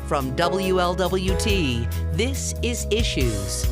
From WLWT, this is Issues.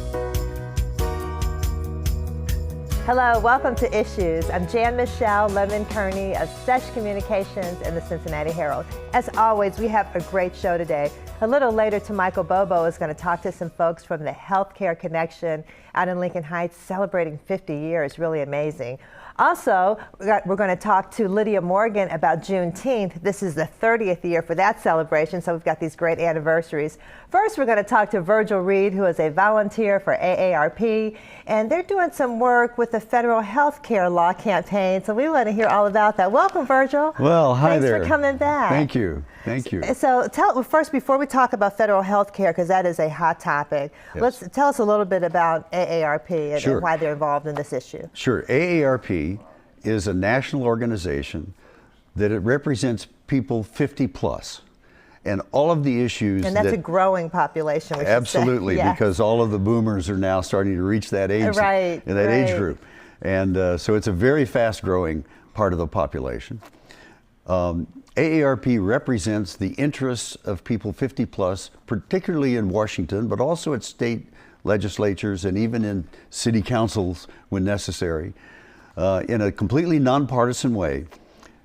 Hello, welcome to Issues. I'm Jan-Michele Lemon Kearney of Sesh Communications and the Cincinnati Herald. As always, we have a great show today. A little later, Michael Bobo is going to talk to some folks from the Healthcare Connection out in Lincoln Heights, celebrating 50 years. Really amazing. Also, we're going to talk to Lydia Morgan about Juneteenth. This is the 30th year for that celebration, so we've got these great anniversaries. First, we're going to talk to Virgil Reed, who is a volunteer for AARP, and they're doing some work with the federal health care law campaign, so we want to hear all about that. Welcome, Virgil. Well, hi there. Thanks for coming back. Thank you. Thank you. So first, before we talk about federal health care, because that is a hot topic, Yes. tell us a little bit about AARP and, Sure. and why they're involved in this issue. Sure. AARP is a national organization that it represents people 50 plus. And all of the issues And that's a growing population, we should say. Absolutely, Yeah. because all of the boomers are now starting to reach that age, Right, in that age right. group. And so it's a very fast growing part of the population. AARP represents the interests of people 50 plus, particularly in Washington, but also at state legislatures and even in city councils when necessary, in a completely nonpartisan way,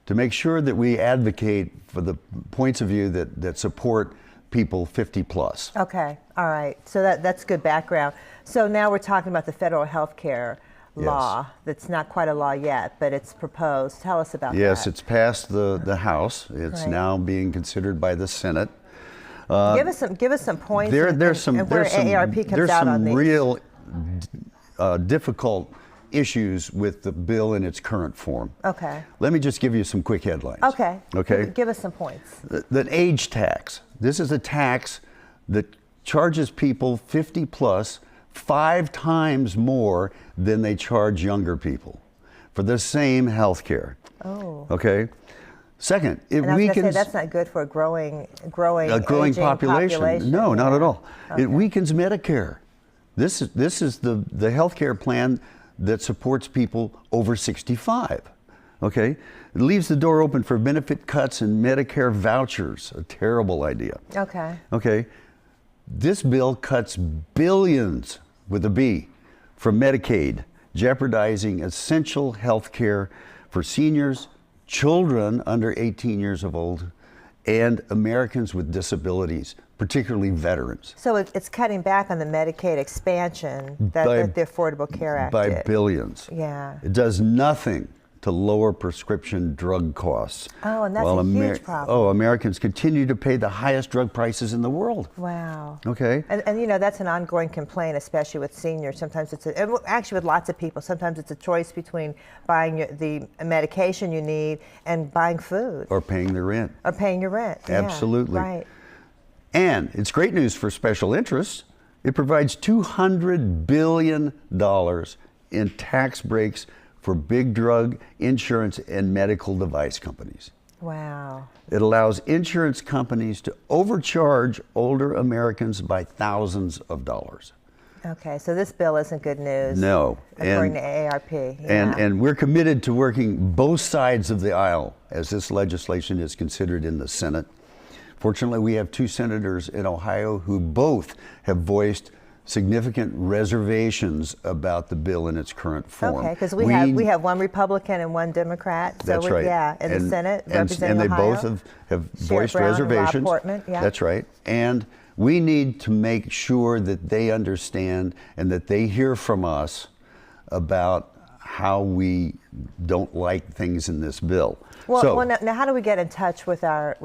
to make sure that we advocate for the points of view that support people 50 plus. Okay, all right. So that's good background. So now we're talking about the federal health care law. That's not quite a law yet, but it's proposed. Tell us about that. Yes, it's passed the House. It's Right. now being considered by the Senate. Give us some points There's and some where AARP comes there's out on some these. real difficult issues with the bill in its current form. Okay. Let me just give you some quick headlines. Okay. Okay. Give us some points. The age tax. This is a tax that charges people 50 plus 5 times more than they charge younger people for the same health care. Oh. Okay. Second, it And I was going to say weakens that's not good for a growing aging population. No, not at all. Okay. It weakens Medicare. This is the health care plan that supports people over 65. Okay? It leaves the door open for benefit cuts and Medicare vouchers. A terrible idea. Okay. Okay? This bill cuts billions, with a B, from Medicaid, jeopardizing essential health care for seniors, children under 18 years of old, and Americans with disabilities, particularly veterans. So it's cutting back on the Medicaid expansion that the Affordable Care Act By did. billions. Yeah. It does nothing to lower prescription drug costs. Oh, and that's a huge problem. Oh, Americans continue to pay the highest drug prices in the world. Wow. Okay. And you know, that's an ongoing complaint, especially with seniors. Sometimes actually with lots of people, sometimes it's a choice between buying the medication you need and buying food. Or paying the rent. Or paying your rent. Yeah, Absolutely. right. And it's great news for special interests. It provides $200 billion in tax breaks for big drug, insurance, and medical device companies. Wow. It allows insurance companies to overcharge older Americans by thousands of dollars. Okay, so this bill isn't good news. No. According to AARP. Yeah. And we're committed to working both sides of the aisle as this legislation is considered in the Senate. Fortunately, we have 2 senators in Ohio who both have voiced significant reservations about the bill in its current form. Okay, because we have one Republican and one Democrat. So That's right. Yeah, in the Senate and representing they Ohio. both have Sherrod voiced Brown and Rob reservations. Portman, yeah. That's right. And we need to make sure that they understand and that they hear from us about how we don't like things in this bill. Well, now how do we get in touch with our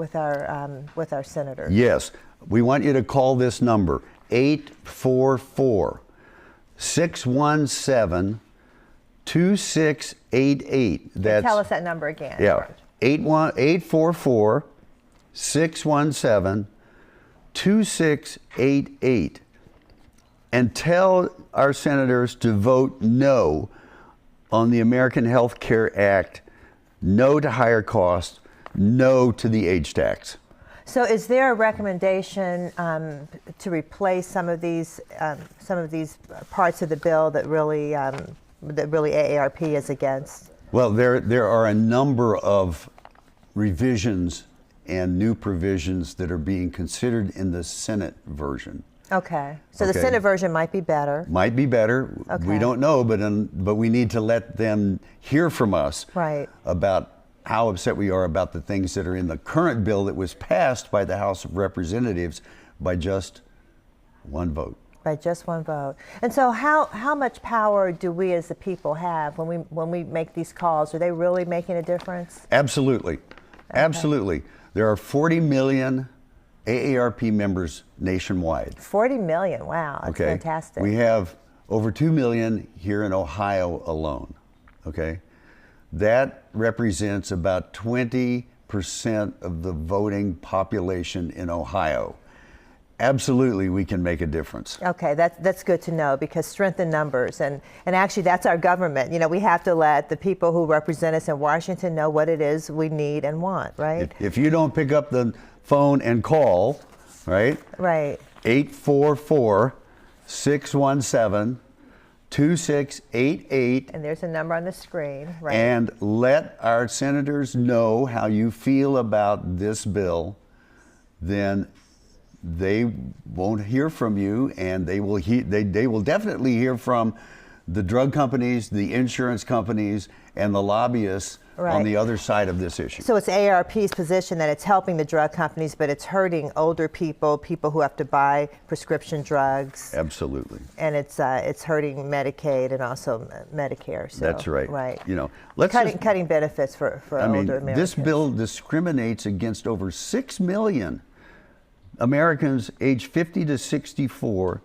senators? Yes, we want you to call this number 844-617-2688. Tell us that number again. Yeah, 844-617-2688. And tell our senators to vote no on the American Health Care Act, no to higher costs, no to the age tax. So is there a recommendation to replace some of these parts of the bill that really AARP is against? Well, there are a number of revisions and new provisions that are being considered in the Senate version. Okay, so the Okay. Senate version might be better. Might be better. Okay. We don't know, but we need to let them hear from us Right. about how upset we are about the things that are in the current bill that was passed by the House of Representatives by just one vote. By just one vote. And so how much power do we as the people have when we make these calls? Are they really making a difference? Absolutely. Absolutely. There are 40 million AARP members nationwide. 40 million, wow, that's Okay. fantastic. We have over 2 million here in Ohio alone. Okay. That represents about 20% of the voting population in Ohio. Absolutely, we can make a difference. Okay, that's good to know, because strength in numbers, and actually that's our government. You know, we have to let the people who represent us in Washington know what it is we need and want, right? If you don't pick up the phone and call, right? Right. 844-617-2688. And there's a number on the screen, right? And let our senators know how you feel about this bill, then they won't hear from you, and they will they will definitely hear from the drug companies, the insurance companies, and the lobbyists on the other side of this issue. So it's AARP's position that it's helping the drug companies, but it's hurting older people, people who have to buy prescription drugs. Absolutely. And it's hurting Medicaid and also Medicare. So, That's right. Right. You know, let's cutting benefits for older Americans. This bill discriminates against over 6 million Americans aged 50 to 64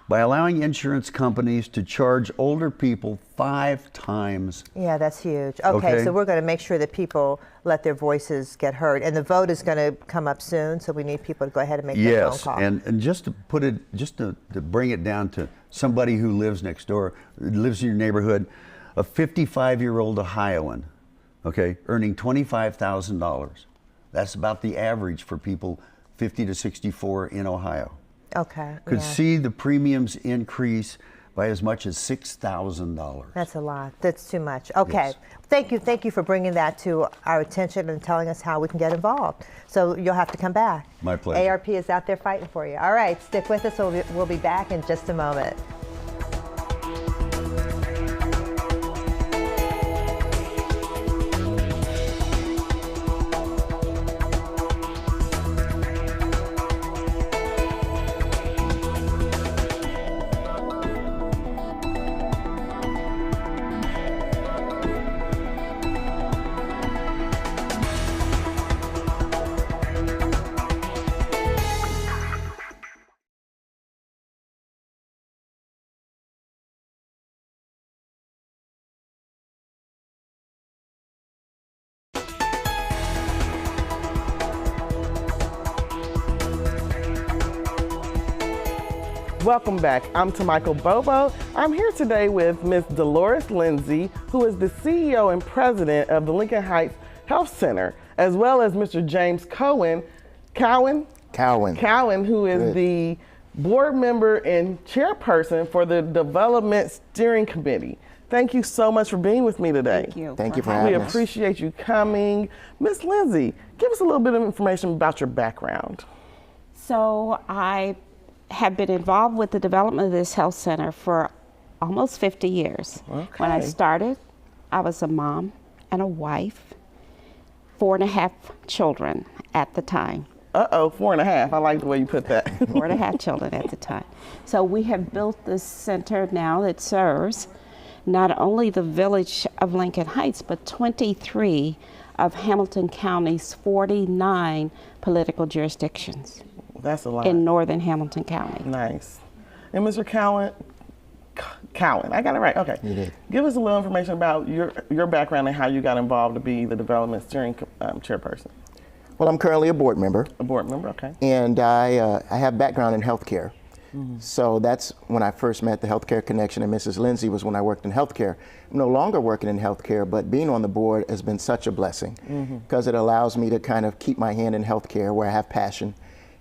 by allowing insurance companies to charge older people 5 times. Yeah, that's huge. Okay, so we're going to make sure that people let their voices get heard, and the vote is going to come up soon, so we need people to go ahead and make their phone call. Yes, and just to put it, to bring it down to somebody who lives next door, lives in your neighborhood, a 55-year-old Ohioan, okay, earning $25,000. That's about the average for people 50 to 64 in Ohio. Okay. Could see the premiums increase by as much as $6,000. That's a lot. That's too much. Okay. Yes. Thank you for bringing that to our attention and telling us how we can get involved. So you'll have to come back. My pleasure. AARP is out there fighting for you. All right, stick with us. We'll be back in just a moment. Welcome back. I'm Jan-Michele Bobo. I'm here today with Ms. Dolores Lindsay, who is the CEO and president of the Lincoln Heights Health Center, as well as Mr. James Cowan, who is the board member and chairperson for the Development Steering Committee. Thank you so much for being with me today. Thank you. Thank you for having us. We appreciate you coming. Ms. Lindsay, give us a little bit of information about your background. So I have been involved with the development of this health center for almost 50 years. Okay. When I started, I was a mom and a wife, 4.5 children at the time. 4.5. I like the way you put that. 4.5 children at the time. So we have built this center now that serves not only the village of Lincoln Heights, but 23 of Hamilton County's 49 political jurisdictions. That's a lot. In northern Hamilton County. Nice. And Mr. Cowan, I got it right, okay. You did. Give us a little information about your background and how you got involved to be the Development Steering Chairperson. Well, I'm currently a board member. A board member, okay. And I have background in healthcare. So that's when I first met the Healthcare Connection, and Mrs. Lindsay was when I worked in healthcare. I'm no longer working in healthcare, but being on the board has been such a blessing because it allows me to kind of keep my hand in healthcare where I have passion.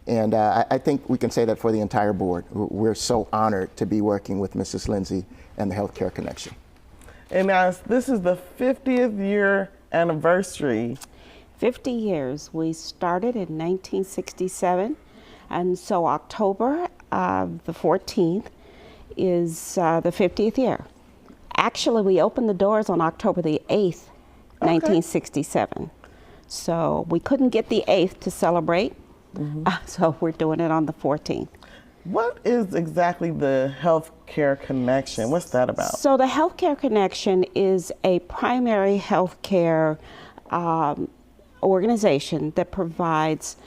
And I think we can say that for the entire board. We're so honored to be working with Mrs. Lindsay and the Healthcare Connection. And now this is the 50th year anniversary 50 years. We started in 1967, and so October the 14th is the 50th year. Actually, we opened the doors on October the 8th, 1967. So we couldn't get the 8th to celebrate, so we're doing it on the 14th. What is exactly the Healthcare Connection? What's that about? So the Healthcare Connection is a primary healthcare organization that provides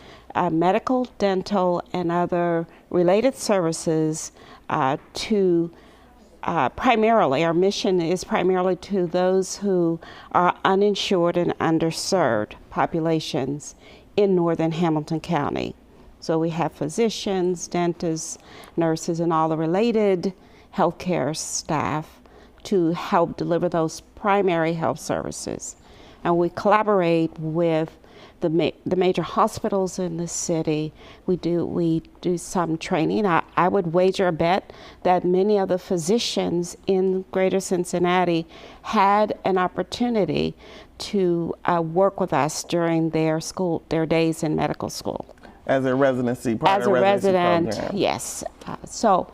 medical, dental, and other related services to primarily, our mission is primarily to those who are uninsured and underserved populations in northern Hamilton County. So we have physicians, dentists, nurses, and all the related healthcare staff to help deliver those primary health services. And we collaborate with the major hospitals in the city. We do some training. I would wager a bet that many of the physicians in Greater Cincinnati had an opportunity to work with us during their days in medical school. As a residency, part as of a residency resident, program. yes. So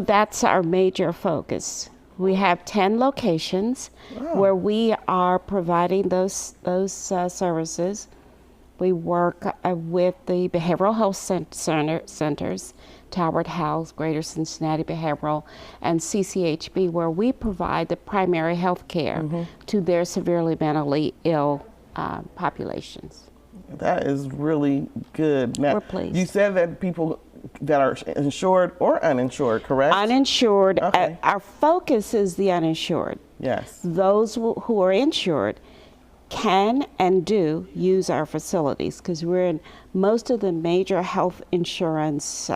that's our major focus. We have 10 locations where we are providing those services. We work with the behavioral health centers, Talbot House, Greater Cincinnati Behavioral, and CCHB, where we provide the primary health care to their severely mentally ill populations. That is really good. Now, We're pleased. You said that people that are insured or uninsured, correct? Uninsured. Okay. Our focus is the uninsured. Yes. Those who are insured can and do use our facilities because we're in most of the major health insurance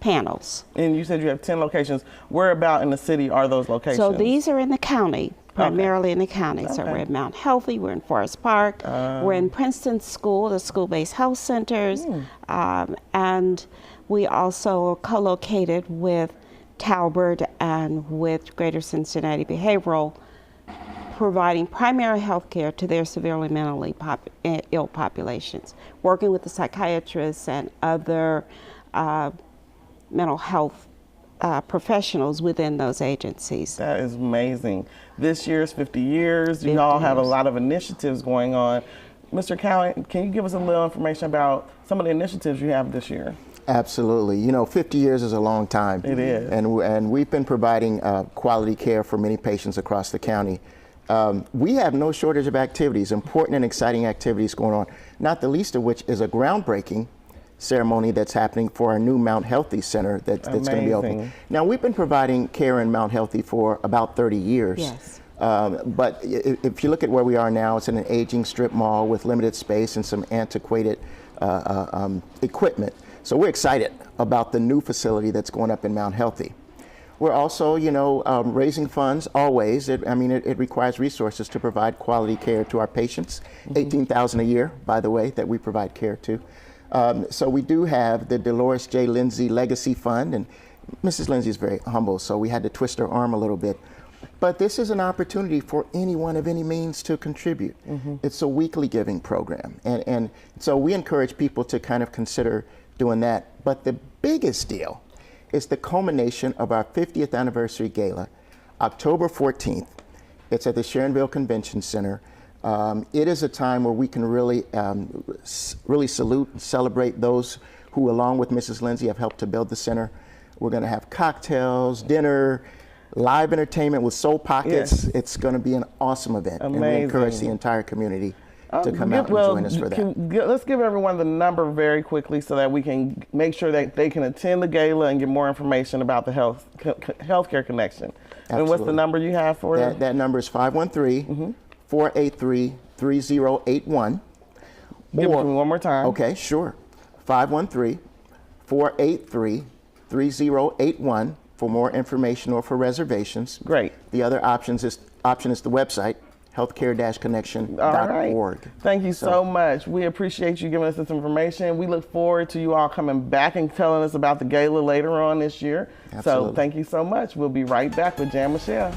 panels. And you said you have 10 locations. Where about in the city are those locations? So these are in the county, primarily in the county. So we're in Mount Healthy, we're in Forest Park, we're in Princeton School, the school-based health centers, and we also are co-located with Talbot and with Greater Cincinnati Behavioral, providing primary health care to their severely mentally ill populations, working with the psychiatrists and other mental health professionals within those agencies. That is amazing. This year's 50 years. You 50 all have a years. lot of initiatives going on. Mr. Cowan, can you give us a little information about some of the initiatives you have this year? Absolutely. You know, 50 years is a long time. It is. And we've been providing quality care for many patients across the county. We have no shortage of activities, important and exciting activities going on, not the least of which is a groundbreaking ceremony that's happening for our new Mount Healthy Center that's going to be open. Now, we've been providing care in Mount Healthy for about 30 years. Yes. But if you look at where we are now, it's in an aging strip mall with limited space and some antiquated equipment. So we're excited about the new facility that's going up in Mount Healthy. We're also, you know, raising funds always. It requires resources to provide quality care to our patients. $18,000 a year, by the way, that we provide care to. So we do have the Dolores J. Lindsay Legacy Fund, and Mrs. Lindsay is very humble, so we had to twist her arm a little bit. But this is an opportunity for anyone of any means to contribute. It's a weekly giving program, and so we encourage people to kind of consider doing that. But the biggest deal is the culmination of our 50th anniversary gala, October 14th. It's at the Sharonville Convention Center. It is a time where we can really salute and celebrate those who, along with Mrs. Lindsay, have helped to build the center. We're going to have cocktails, dinner, live entertainment with soul pockets. Yes. It's going to be an awesome event. Amazing. And we encourage the entire community to come out and join us for that. Let's give everyone the number very quickly so that we can make sure that they can attend the gala and get more information about the Healthcare Connection. Absolutely. And what's the number you have for them? That number is 513-483-3081. Give it to me one more time. Okay, sure. 513-483-3081 for more information or for reservations. Great. The other option is the website, healthcare-connection.org. All right. Thank you so much. We appreciate you giving us this information. We look forward to you all coming back and telling us about the gala later on this year. Absolutely. So thank you so much. We'll be right back with Jan-Michele.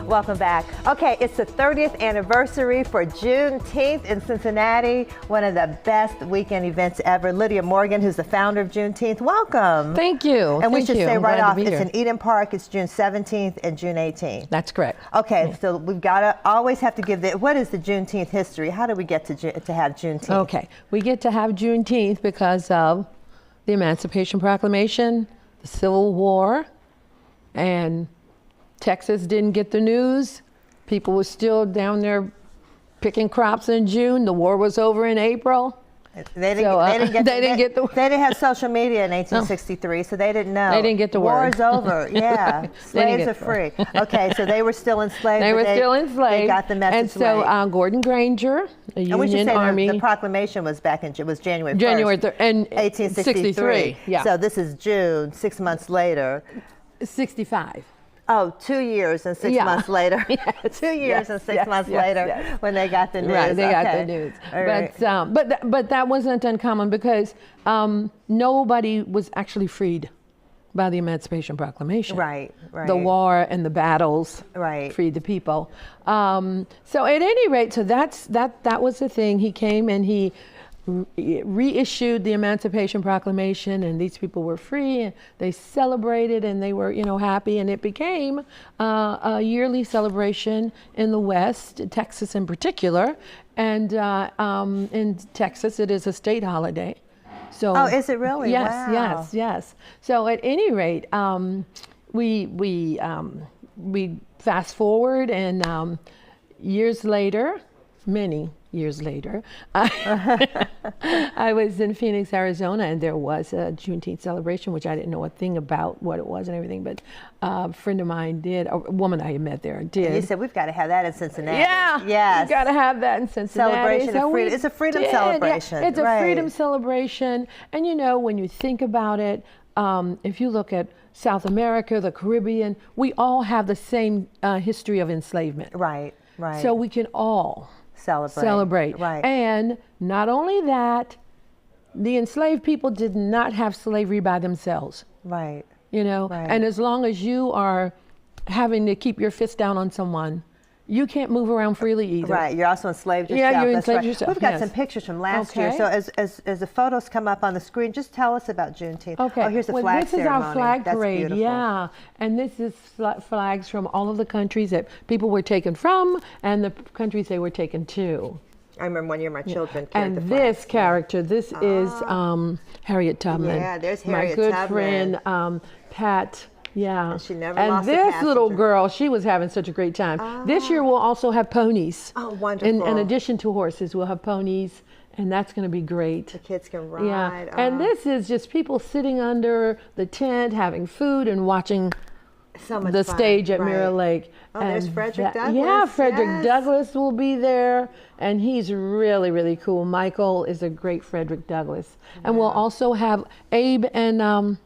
Welcome back. Okay, it's the 30th anniversary for Juneteenth in Cincinnati, one of the best weekend events ever. Lydia Morgan, who's the founder of Juneteenth, welcome. Thank you. And we should say right off, it's here. in Eden Park. It's June 17th and June 18th. That's correct. Okay, so we've got to always have to give what is the Juneteenth history? How do we get to have Juneteenth? Okay, we get to have Juneteenth because of the Emancipation Proclamation, the Civil War, and Texas didn't get the news. People were still down there picking crops in June. The war was over in April. They didn't have social media in 1863, so they didn't know. They didn't get the word. War's over. Yeah, slaves are free. Okay, so they were still enslaved. They were still enslaved. They got the message. And so Gordon Granger, a and we should Union say Army. The proclamation was back in was January 1st, January 1863. Yeah. So this is June, 6 months later. 65. Oh, 2 years and 6 months later. Yes. 2 years and 6 months later when they got the news. Right, they got the news. But that wasn't uncommon because nobody was actually freed by the Emancipation Proclamation. Right. The war and the battles freed the people. So at any rate, so that was the thing. He came and he reissued the Emancipation Proclamation, and these people were free, and they celebrated, and they were, happy, and it became a yearly celebration in the West, Texas in particular, and in Texas it is a state holiday. So, oh, is it really? Yes, wow. yes. So at any rate, we fast forward, and years later, many years later, I was in Phoenix, Arizona, and there was a Juneteenth celebration, which I didn't know a thing about what it was and everything, but a friend of mine did, a woman I had met there did. And you said, we've got to have that in Cincinnati. Yeah, yes. We've got to have that in Cincinnati. Celebration of freedom. It's a freedom celebration. Yeah, it's a freedom celebration, and when you think about it, if you look at South America, the Caribbean, we all have the same history of enslavement. Right. So we can all celebrate. Right. And not only that, the enslaved people did not have slavery by themselves. Right. And as long as you are having to keep your fist down on someone, you can't move around freely either. Right. You're also enslaved yourself. Yeah, you're That's enslaved yourself. We've got some pictures from last year. So as the photos come up on the screen, just tell us about Juneteenth. Okay. Oh, here's the flag this ceremony. Is our flag That's parade. Beautiful. Yeah. And this is flags from all of the countries that people were taken from and the countries they were taken to. I remember one year my children carried the And flag. this character, this is Harriet Tubman. Yeah, there's Harriet My good Tubman. friend, Pat. Yeah. And she never and lost a this little passenger. girl, she was having such a great time. This year we'll also have ponies. Oh, wonderful. In addition to horses, we'll have ponies, and that's going to be great. The kids can ride. Yeah. Oh. And this is just people sitting under the tent, having food, and watching so much the fun. stage at Mirror Lake. Oh, there's And Frederick Douglass. Yeah, Frederick Yes. Douglass will be there, and he's really, really cool. Michael is a great Frederick Douglass. And we'll also have Abe and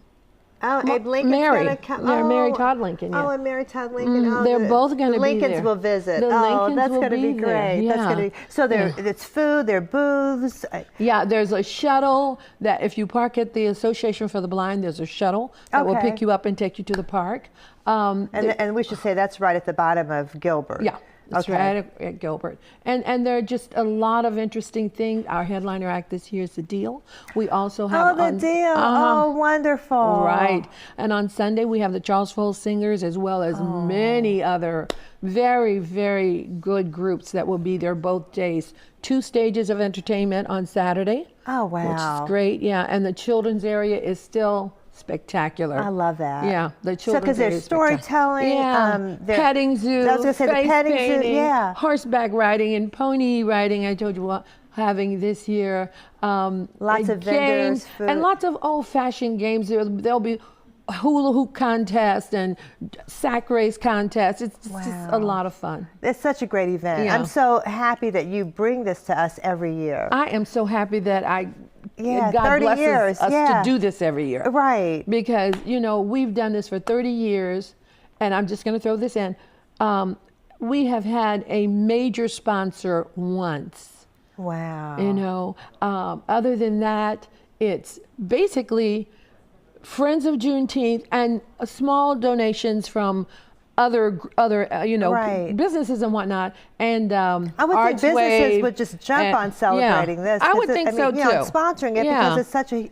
Abe Lincoln's Mary. gonna come. Yeah, Mary Todd Lincoln. Yeah. Oh, and Mary Todd Lincoln. They're both going to be there. Lincolns will visit. The Lincolns that's will going to be there. great. Yeah. That's going to be. So it's food. There are booths. Yeah, there's a shuttle that if you park at the Association for the Blind, there's a shuttle that will pick you up and take you to the park. And we should say that's right at the bottom of Gilbert. Yeah. That's right at Gilbert. And there are just a lot of interesting things. Our headliner act this year is The Deal. We also have The Deal. Oh, wonderful. Right. And on Sunday we have the Charlesville Singers as well as many other very, very good groups that will be there both days. 2 stages of entertainment on Saturday. Oh, wow. Which is great, yeah. And the children's area is still spectacular. I love that. Yeah, the children's So because there's storytelling, petting zoo, I was going to say the face petting painting, zoo, yeah. horseback riding and pony riding. I told you having this year. Lots of games, vendors, food. and lots of old-fashioned games. There'll be hula hoop contest and sack race contest. It's just a lot of fun. It's such a great event. Yeah. I'm so happy that you bring this to us every year. I am so happy that God 30 blesses years. us to do this every year. Right. Because, we've done this for 30 years, and I'm just going to throw this in. We have had a major sponsor once. Wow. Other than that, it's basically Friends of Juneteenth and small donations from other businesses and whatnot, and I would think businesses would just jump on celebrating this. I would think so too. Sponsoring it because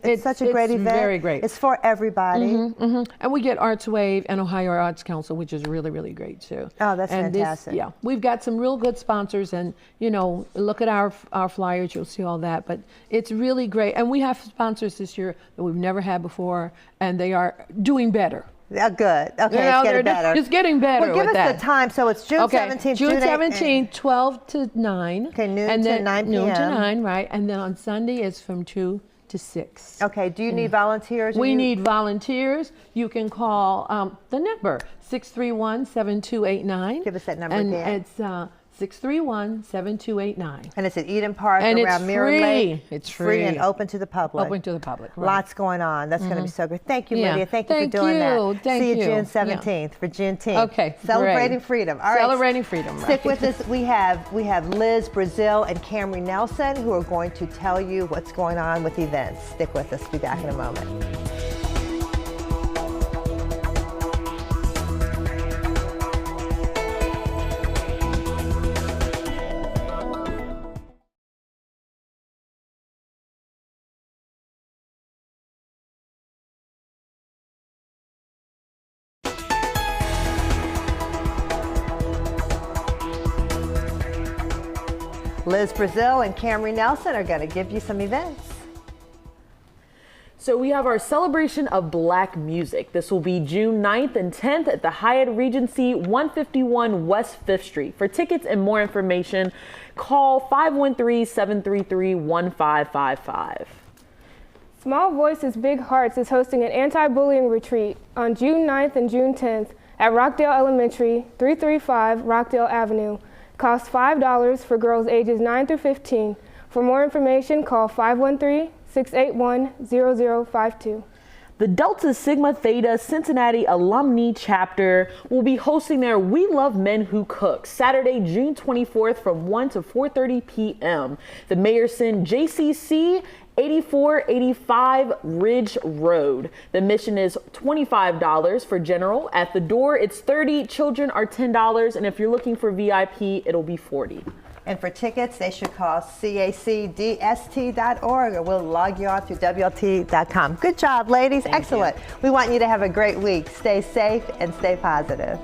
it's such a great event. Very great. It's for everybody. And we get Arts Wave and Ohio Arts Council, which is really, really great too. Oh, that's fantastic. We've got some real good sponsors, and look at our flyers, you'll see all that. But it's really great, and we have sponsors this year that we've never had before, and they are doing better. Yeah, good. Okay, it's getting better. It's getting better. Well, give us the time. So it's June 17th. June 17th, 12 to 9. Okay, noon to 9 p.m. Noon to 9, right. And then on Sunday it's from 2 to 6. Okay, do you need volunteers? We need volunteers. You can call the number, 631-7289. Give us that number and again. It's 631-7289. And it's at Eden Park and around Mirror Lake. It's free and open to the public. Open to the public. Right. Lots going on. That's going to be so good. Thank you, Lydia. Thank you for doing that. Thank See you you. June 17th for Juneteenth. Okay. Celebrating great. freedom. All right. Celebrating freedom. Right. Stick with us. We have Liz Brazil and Camry Nelson who are going to tell you what's going on with events. Stick with us. Be back in a moment. Liz Brazil and Camry Nelson are going to give you some events. So we have our celebration of Black music. This will be June 9th and 10th at the Hyatt Regency, 151 West 5th Street. For tickets and more information, call 513-733-1555. Small Voices, Big Hearts is hosting an anti-bullying retreat on June 9th and June 10th at Rockdale Elementary, 335 Rockdale Avenue. Costs $5 for girls ages 9 through 15. For more information, call 513-681-0052. The Delta Sigma Theta Cincinnati Alumni Chapter will be hosting their We Love Men Who Cook Saturday, June 24th from 1 to 4:30 p.m. The Mayerson JCC 8485 Ridge Road. The admission is $25 for general. At the door, it's $30. Children are $10, and if you're looking for VIP, it'll be $40. And for tickets, they should call cacdst.org, or we'll log you on through WLT.com. Good job, ladies. Excellent. We want you to have a great week. Stay safe and stay positive.